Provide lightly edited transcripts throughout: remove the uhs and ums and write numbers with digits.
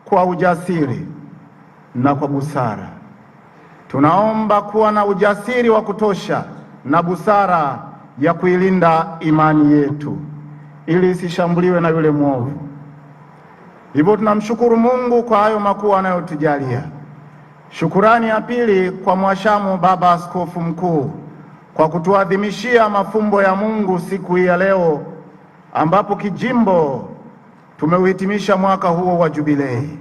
kwa ujasiri na kwa busara. Tunaomba kuwa na ujasiri wa kutosha na busara ya kuilinda imani yetu ili isishambuliwe na yule mwovu. Hivyo tunamshukuru Mungu kwa hayo makuu anayotujalia. Shukurani ya pili kwa Mhashamu Baba Askofu Mkuu kwa kutuadhimishia mafumbo ya Mungu siku hii ya leo, ambapo kijimbo tumeuhitimisha mwaka huo wa jubilei.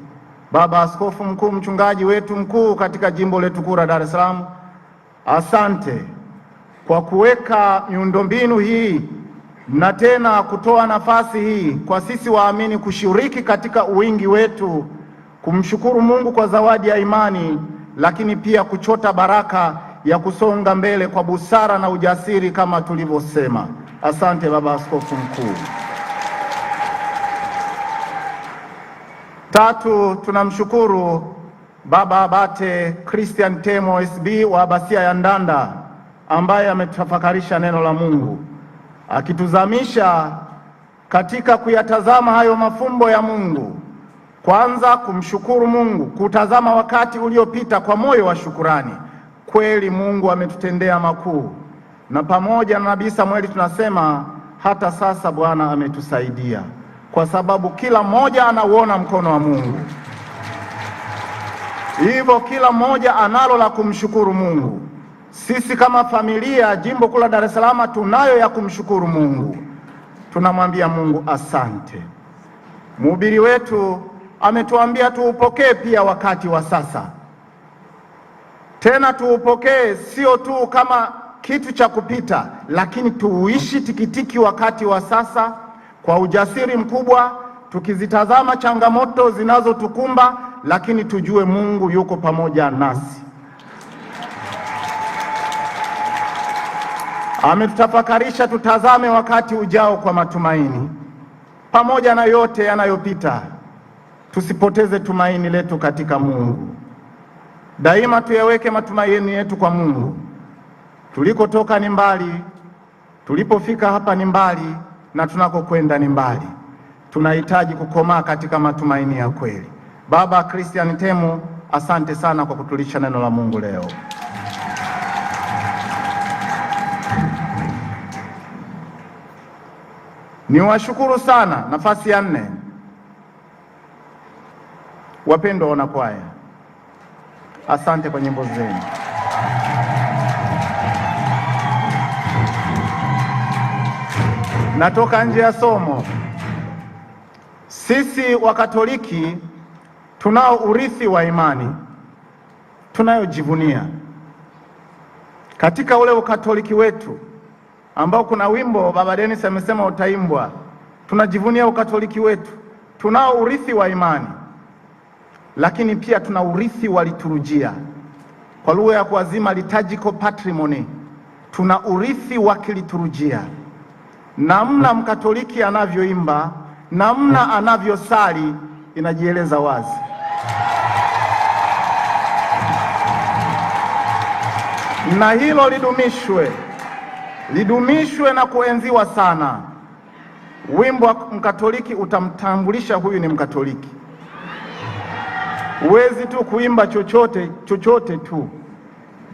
Baba Askofu Mkuu, mchungaji wetu mkuu katika jimbo letu kuu la Dar es Salaam, asante kwa kuweka miundombinu hii na tena kutoa nafasi hii kwa sisi waamini kushiriki katika uwingi wetu, kumshukuru Mungu kwa zawadi ya imani, lakini pia kuchota baraka ya kusonga mbele kwa busara na ujasiri kama tulivyosema. Asante Baba Askofu Mkuu. Tatu, tunamshukuru Baba Abate Christian Temo SB wa Abasia ya Ndanda ambaye ametafakarisha neno la Mungu, akituzamisha katika kuyatazama hayo mafumbo ya Mungu. Kwanza kumshukuru Mungu, kutazama wakati uliopita kwa moyo wa shukurani. Kweli Mungu ametutendea makuu, na pamoja na Nabii Samueli tunasema hata sasa Bwana ametusaidia, kwa sababu kila mmoja anauona mkono wa Mungu. Hivyo kila mmoja analo la kumshukuru Mungu. Sisi kama familia jimbo kuu la Dar es Salaam tunayo ya kumshukuru Mungu. Tunamwambia Mungu asante. Mhubiri wetu ametuambia tuupokee pia wakati wa sasa. Tena tuupokee sio tu kama kitu cha kupita, lakini tuuishi tikitiki wakati wa sasa kwa ujasiri mkubwa, tukizitazama changamoto zinazotukumba, lakini tujue Mungu yuko pamoja nasi. Ametutafakarisha tutazame wakati ujao kwa matumaini. Pamoja na yote yanayopita, tusipoteze tumaini letu katika Mungu. Daima tuyaweke matumaini yetu kwa Mungu. Tulikotoka ni mbali, tulipofika hapa ni mbali, na tunakokwenda ni mbali. Tunahitaji kukomaa katika matumaini ya kweli. Baba Christian Temo, asante sana kwa kutulisha neno la Mungu leo. Niwashukuru sana. Nafasi ya 4, wapendwa wanakwaya, asante kwa nyimbo zenu. Natoka nje ya somo. Sisi Wakatoliki tunao urithi wa imani tunayojivunia. Katika ule Ukatoliki wetu ambao kuna wimbo Baba Dennis amesema utaimbwa, tunajivunia Ukatoliki wetu. Tunao urithi wa imani, lakini pia tuna urithi wa liturujia, kwa lugha ya kuazima liturgical patrimony. Tuna urithi wa kiliturujia. Namna Mkatoliki anavyoimba, namna anavyosali inajieleza wazi. Na hilo lidumishwe na kuenziwa sana. Wimbo wa Mkatoliki utamtambulisha huyu ni Mkatoliki. Huwezi tu kuimba chochote tu,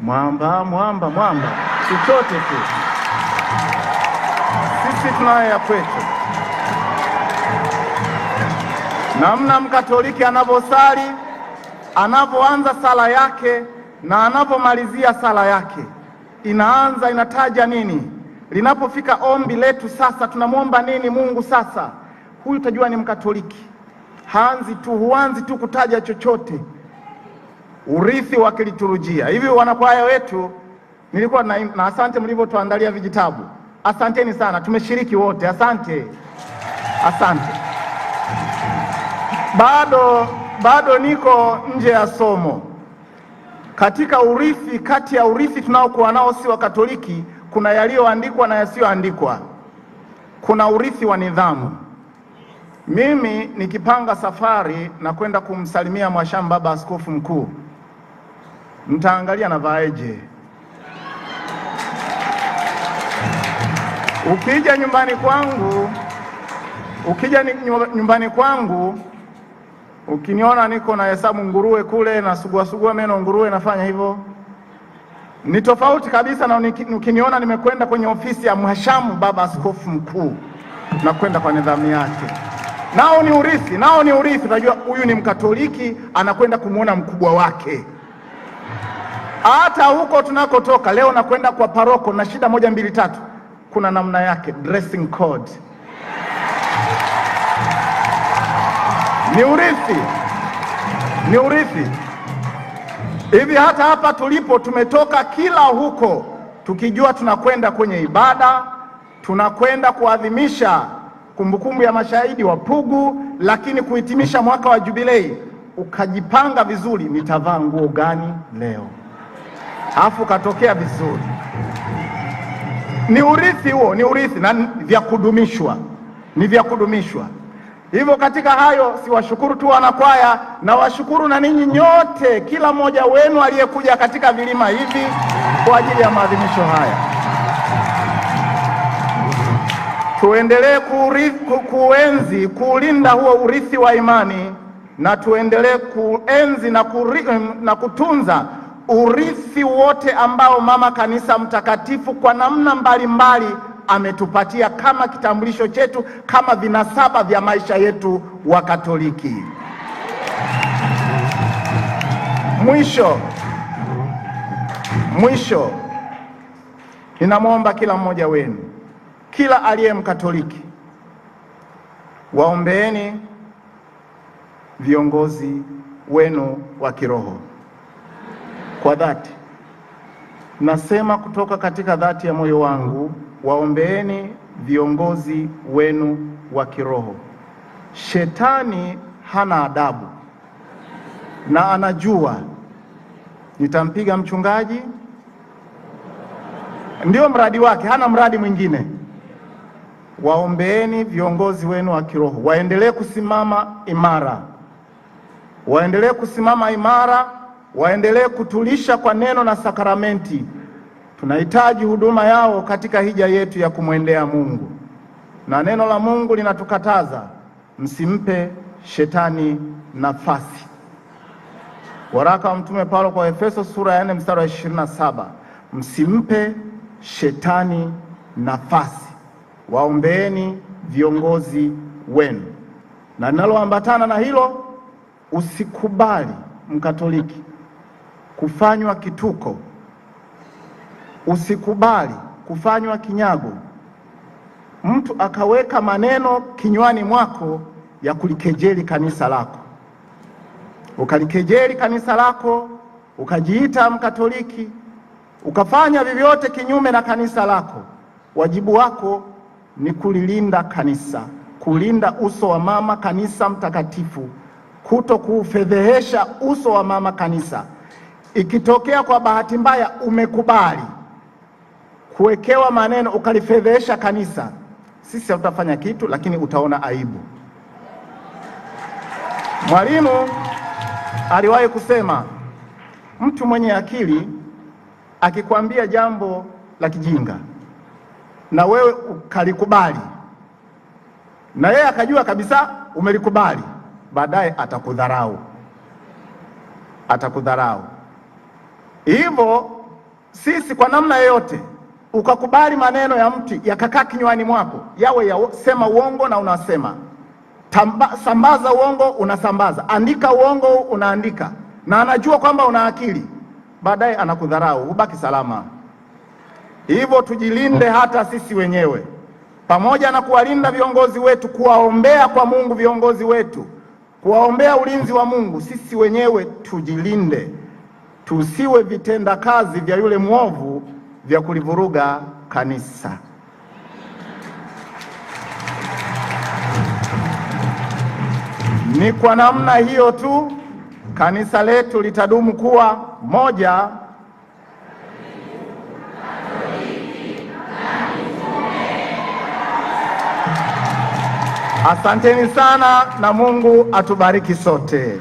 mwamba mwamba mwamba, chochote tu. Sisi tunayo ya kwetu. Namna Mkatoliki anavyosali, anavyoanza sala yake na anapomalizia sala yake, inataja nini? Linapofika ombi letu sasa, tunamwomba nini Mungu sasa? Huyu utajua ni Mkatoliki. Huanzi tu kutaja chochote. Urithi wa kiliturujia. Hivi wanakwaya wetu, nilikuwa na asante mlivyotuandalia vijitabu. Asanteni sana, tumeshiriki wote. Asante. Bado niko nje ya somo. Katika urithi, kati ya urithi tunaokuwa nao si wa Katoliki, kuna yaliyoandikwa na yasiyoandikwa. Kuna urithi wa nidhamu. Mimi nikipanga safari na kwenda kumsalimia Mhashamu Baba Askofu Mkuu, mtaangalia navaaje. Ukija nyumbani kwangu Ukiniona niko na hesabu nguruwe kule na sugua meno nguruwe nafanya hivyo, ni tofauti kabisa na ukiniona nimekwenda kwenye ofisi ya Mhashamu Baba Askofu Mkuu na kwenda kwa nidhamu yake. Nao ni urithi. Unajua huyu ni Mkatoliki anakwenda kumwona mkubwa wake. Hata huko tunakotoka leo nakwenda kwa paroko na shida 1 2 3, kuna namna yake, dressing code. Ni urithi. Hivi hata hapa tulipo tumetoka kila huko tukijua tunakwenda kwenye ibada, tunakwenda kuadhimisha kumbukumbu ya mashahidi wa Pugu, lakini kuhitimisha mwaka wa jubilei. Ukajipanga vizuri, nitavaa nguo gani leo, alafu katokea vizuri. Ni urithi huo, ni urithi na ni vya kudumishwa. Hivyo katika hayo siwashukuru tu wanakwaya, na washukuru na ninyi nyote, kila mmoja wenu aliyekuja katika vilima hivi kwa ajili ya maadhimisho haya. Tuendelee kuenzi, kuulinda huo urithi wa imani, na tuendelee kuenzi na kutunza urithi wote ambao Mama Kanisa Mtakatifu kwa namna mbalimbali ametupatia kama kitambulisho chetu, kama vinasaba vya maisha yetu wa Katoliki. Mwisho, ninamwomba kila mmoja wenu, kila aliye Mkatoliki, waombeeni viongozi wenu wa kiroho kwa dhati. Nasema kutoka katika dhati ya moyo wangu, waombeeni viongozi wenu wa kiroho. Shetani hana adabu na anajua nitampiga mchungaji, ndio mradi wake, hana mradi mwingine. Waombeeni viongozi wenu wa kiroho waendelee kusimama imara, waendelee kutulisha kwa neno na sakramenti. Tunahitaji huduma yao katika hija yetu ya kumwendea Mungu, na neno la Mungu linatukataza msimpe shetani nafasi. Waraka wa Mtume Paulo kwa Efeso sura ya 4 mstari wa 27, msimpe shetani nafasi. Waombeeni viongozi wenu, na linaloambatana na hilo, usikubali Mkatoliki kufanywa kituko, usikubali kufanywa kinyago, mtu akaweka maneno kinywani mwako ya kulikejeli kanisa lako, ukalikejeli kanisa lako, ukajiita Mkatoliki, ukafanya vyovyote kinyume na kanisa lako. Wajibu wako ni kulilinda kanisa, kulinda uso wa Mama Kanisa Mtakatifu, kuto kuufedhehesha uso wa Mama Kanisa. Ikitokea kwa bahati mbaya umekubali kuwekewa maneno ukalifedhehesha kanisa, sisi hatutafanya kitu, lakini utaona aibu. Mwalimu aliwahi kusema, mtu mwenye akili akikwambia jambo la kijinga na wewe ukalikubali, na yeye akajua kabisa umelikubali, baadaye atakudharau. Hivyo sisi kwa namna yoyote ukakubali maneno ya mtu yakakaa kinywani mwako, yawe sema uongo na unasema, sambaza uongo unasambaza, andika uongo unaandika, na anajua kwamba una akili, baadaye anakudharau, ubaki salama. Hivyo tujilinde hata sisi wenyewe, pamoja na kuwalinda viongozi wetu, kuwaombea kwa Mungu viongozi wetu, kuwaombea ulinzi wa Mungu. Sisi wenyewe tujilinde, tusiwe vitenda kazi vya yule mwovu vya kulivuruga kanisa. Ni kwa namna hiyo tu kanisa letu litadumu kuwa moja. Asanteni sana na Mungu atubariki sote.